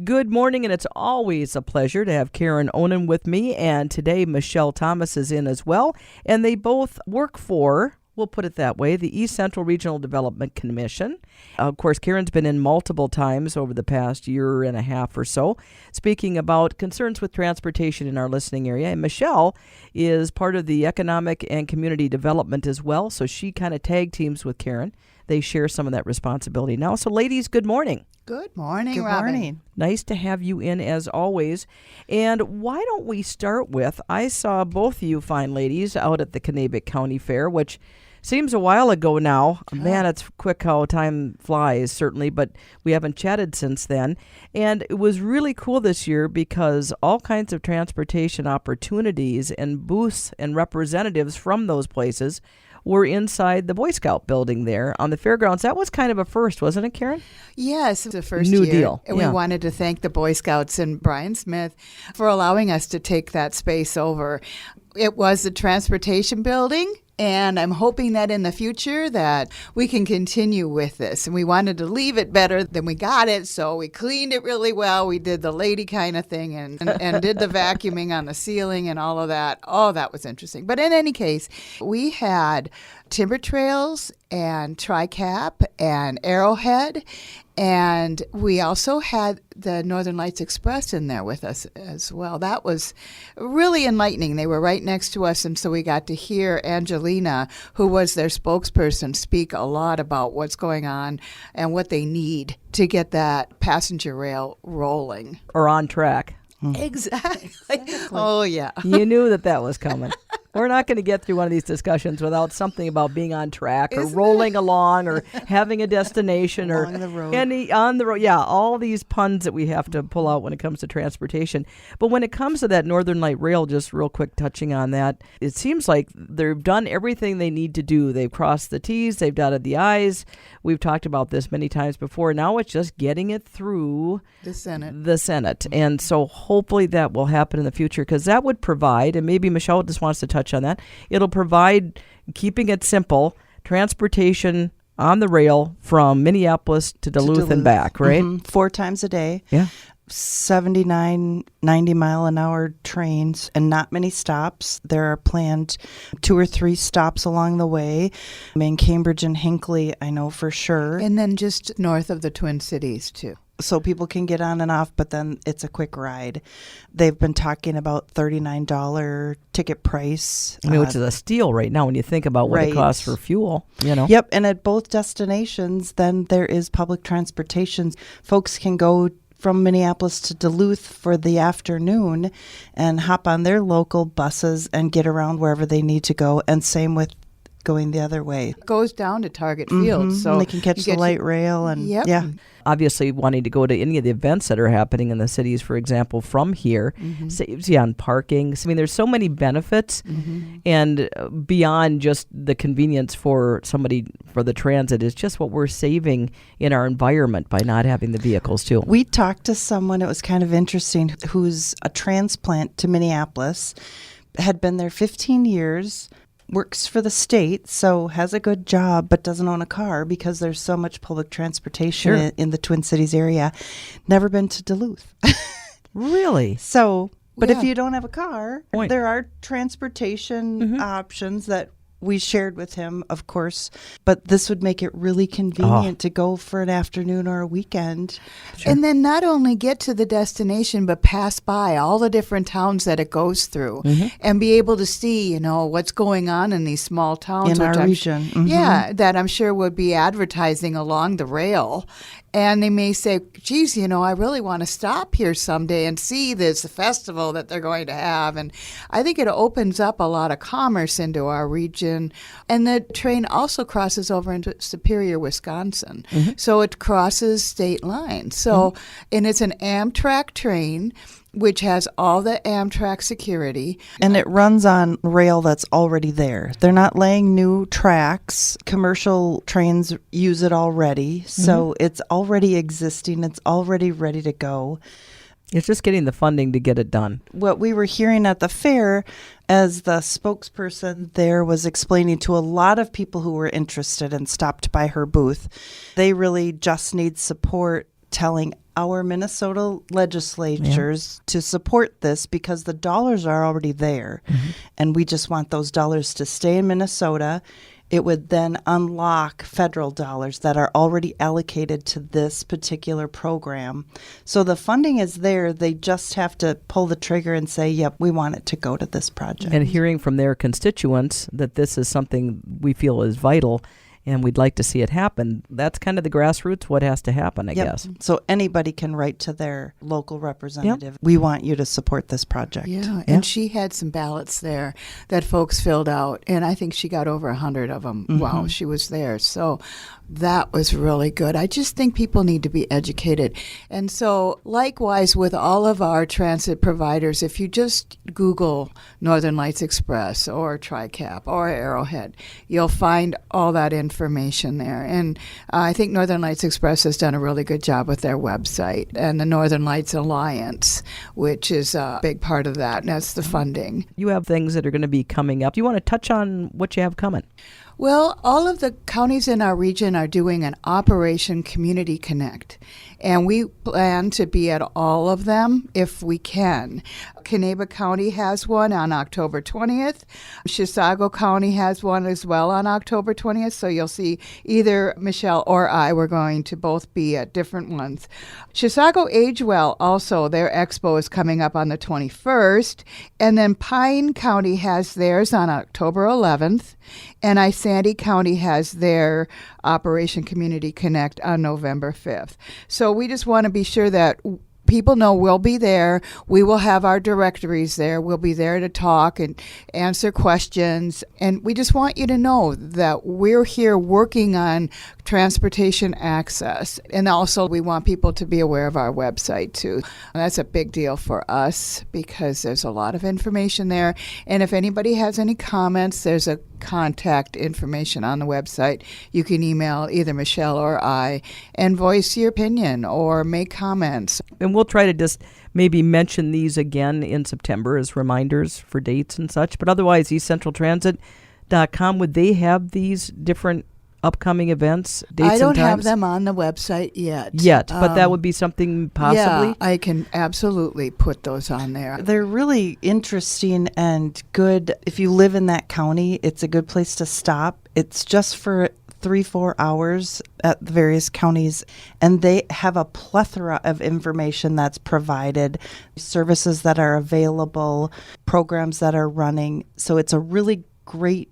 Good morning, and it's always a pleasure to have Karen Onan with me, and today Michelle Thomas is in as well, and they both work for, we'll put it that way, the East Central Regional Development Commission. Of course, Karen's been in multiple times over the past year and a half or so, speaking about concerns with transportation in our listening area, and Michelle is part of the Economic and Community Development as well, so she kind of tag teams with Karen. They share some of that responsibility now. So ladies, good morning. Good morning, Good Robin. morning. Nice to have you in as always. And why don't we start with, I saw both of you fine ladies out at the Kanabec County Fair, which seems a while ago now. Man, it's quick how time flies, certainly, but we haven't chatted since then. And it was really cool this year because all kinds of transportation opportunities and booths and representatives from those places were inside the Boy Scout building there on the fairgrounds. That was kind of a first, wasn't it, Karen? Yes, the first New year. deal. And Yeah. we wanted to thank the Boy Scouts and Brian Smith for allowing us to take that space over. It was the transportation building, and I'm hoping that in the future that we can continue with this. And we wanted to leave it better than we got it, so we cleaned it really well. We did the lady kind of thing and did the vacuuming on the ceiling and all of that. Oh, that was interesting. But in any case, we had timber trails and TriCap and Arrowhead, and we also had the Northern Lights Express in there with us as well. That was really enlightening. They were right next to us, and so we got to hear Angelina, who was their spokesperson, speak a lot about what's going on and what they need to get that passenger rail rolling. Or on track. Exactly. Oh, yeah. You knew that was coming. We're not going to get through one of these discussions without something about being on track or rolling along or having a destination or Along the road. on the road. Yeah, all these puns that we have to pull out when it comes to transportation. But when it comes to that Northern Light Rail, just real quick touching on that, it seems like they've done everything they need to do. They've crossed the T's, they've dotted the I's. We've talked about this many times before. Now it's just getting it through The Senate. And so hopefully that will happen in the future, because that would provide, and maybe Michelle just wants to touch on that, it'll provide, keeping it simple, transportation on the rail from Minneapolis to Duluth and back, right? Mm-hmm. 4 times a day. Yeah. 79, 90 mile an hour trains and not many stops. There are planned 2 or 3 stops along the way. I mean, Cambridge and Hinckley, I know for sure. And then just north of the Twin Cities, too. So people can get on and off, but then it's a quick ride. They've been talking about $39 ticket price. I mean, which is a steal right now when you think about what it costs for fuel, you know? Yep, and at both destinations, then there is public transportation. Folks can go from Minneapolis to Duluth for the afternoon and hop on their local buses and get around wherever they need to go, and same with going the other way. It goes down to Target Field. Mm-hmm. So and they can catch the light rail and yeah. Obviously, wanting to go to any of the events that are happening in the cities, for example, from here, saves you on parking. I mean, there's so many benefits, and beyond just the convenience for somebody for the transit is just what we're saving in our environment by not having the vehicles, too. We talked to someone, it was kind of interesting, who's a transplant to Minneapolis, had been there 15 years, works for the state, so has a good job, but doesn't own a car because there's so much public transportation in the Twin Cities area. Never been to Duluth. Really? So, but if you don't have a car, Point. there are transportation options that we shared with him, of course, but this would make it really convenient to go for an afternoon or a weekend. And then not only get to the destination, but pass by all the different towns that it goes through and be able to see, you know, what's going on in these small towns. In our region. Yeah, that I'm sure would be advertising along the rail. And they may say, geez, you know, I really want to stop here someday and see this festival that they're going to have. And I think it opens up a lot of commerce into our region. And the train also crosses over into Superior, Wisconsin. So it crosses state lines. So, and it's an Amtrak train, which has all the Amtrak security. And it runs on rail that's already there. They're not laying new tracks. Commercial trains use it already. So it's already existing. It's already ready to go. It's just getting the funding to get it done. What we were hearing at the fair, as the spokesperson there was explaining to a lot of people who were interested and stopped by her booth, they really just need support telling our Minnesota legislatures to support this because the dollars are already there. And we just want those dollars to stay in Minnesota. It would then unlock federal dollars that are already allocated to this particular program. So the funding is there. They just have to pull the trigger and say, yep, we want it to go to this project. And hearing from their constituents that this is something we feel is vital and we'd like to see it happen, that's kind of the grassroots, what has to happen, I guess. So anybody can write to their local representative. We want you to support this project. Yeah, and she had some ballots there that folks filled out, and I think she got over 100 of them while she was there. So that was really good. I just think people need to be educated. And so likewise with all of our transit providers, if you just Google Northern Lights Express or TriCap or Arrowhead, you'll find all that information there. And I think Northern Lights Express has done a really good job with their website, and the Northern Lights Alliance, which is a big part of that, and that's the funding. You have things that are going to be coming up. Do you want to touch on what you have coming? Well, all of the counties in our region are doing an Operation Community Connect, and we plan to be at all of them if we can. Kanabec County has one on October 20th. Chisago County has one as well on October 20th, so you'll see either Michelle or I, we're going to both be at different ones. Chisago Agewell also, their expo is coming up on the 21st, and then Pine County has theirs on October 11th, and Isanti County has their Operation Community Connect on November 5th. So we just want to be sure that people know we'll be there. We will have our directories there. We'll be there to talk and answer questions. And we just want you to know that we're here working on transportation access. And also we want people to be aware of our website too. And that's a big deal for us because there's a lot of information there. And if anybody has any comments, there's a contact information on the website. You can email either Michelle or I and voice your opinion or make comments. And we'll try to just maybe mention these again in September as reminders for dates and such. But otherwise, eastcentraltransit.com, would they have these different upcoming events, dates and times? I don't have them on the website yet. But that would be something possibly? Yeah, I can absolutely put those on there. They're really interesting and good. If you live in that county, it's a good place to stop. It's just for 3-4 hours at the various counties, and they have a plethora of information that's provided, services that are available, programs that are running. So it's a really great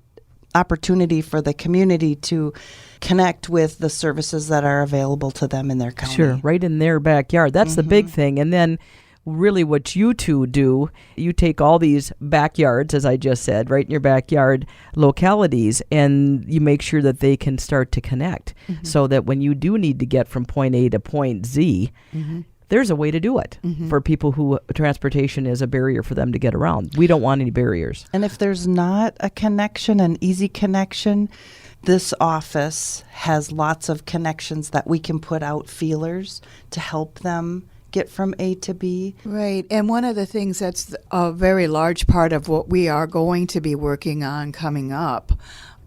opportunity for the community to connect with the services that are available to them in their county. Sure, right in their backyard. That's the big thing. And then really what you two do, you take all these backyards, as I just said, right in your backyard localities, and you make sure that they can start to connect so that when you do need to get from point A to point Z, there's a way to do it for people who transportation is a barrier for them to get around. We don't want any barriers. And if there's not a connection, an easy connection, this office has lots of connections that we can put out feelers to help them get from A to B. Right. And one of the things that's a very large part of what we are going to be working on coming up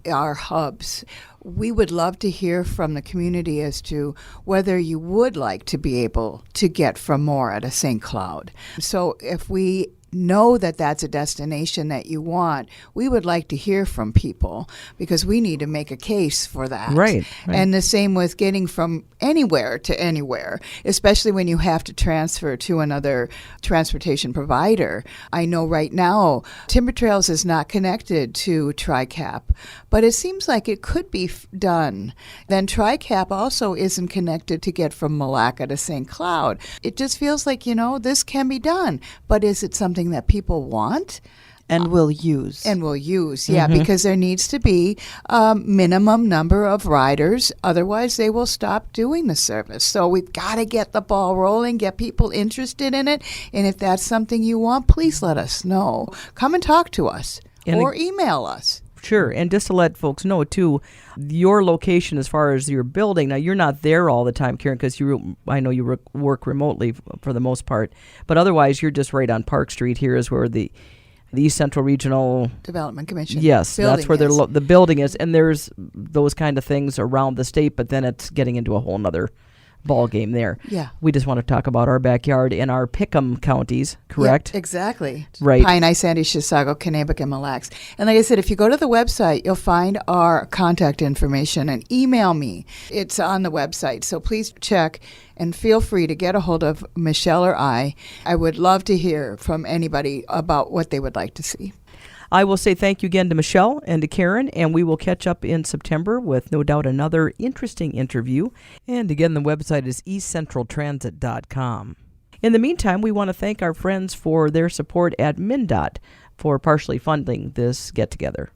are hubs. We would love to hear from the community as to whether you would like to be able to get from more at a St. Cloud. So if we know that that's a destination that you want, we would like to hear from people because we need to make a case for that. Right. And the same with getting from anywhere to anywhere, especially when you have to transfer to another transportation provider. I know right now Timber Trails is not connected to TriCap, but it seems like it could be done. Then TriCap also isn't connected to get from Malacca to St. Cloud. It just feels like, this can be done, but is it something that people want? And will use. Because there needs to be a minimum number of riders. Otherwise, they will stop doing the service. So we've got to get the ball rolling, get people interested in it. And if that's something you want, please let us know. Come and talk to us or email us. Sure. And just to let folks know, too, your location as far as your building, now you're not there all the time, Karen, because I know you work remotely for the most part. But otherwise, you're just right on Park Street. Here is where the East Central Regional Development Commission. Yes, that's where the building is. And there's those kind of things around the state, but then it's getting into a whole nother ball game there. Yeah. We just want to talk about our backyard in our Pick'em counties, correct? Yeah, exactly. Right. Pine, Sandy, Chisago, Kanabec, and Mille Lacs. And like I said, if you go to the website, you'll find our contact information and email me. It's on the website. So please check and feel free to get a hold of Michelle or I. I would love to hear from anybody about what they would like to see. I will say thank you again to Michelle and to Karen, and we will catch up in September with no doubt another interesting interview. And again, the website is eastcentraltransit.com. In the meantime, we want to thank our friends for their support at MnDOT for partially funding this get-together.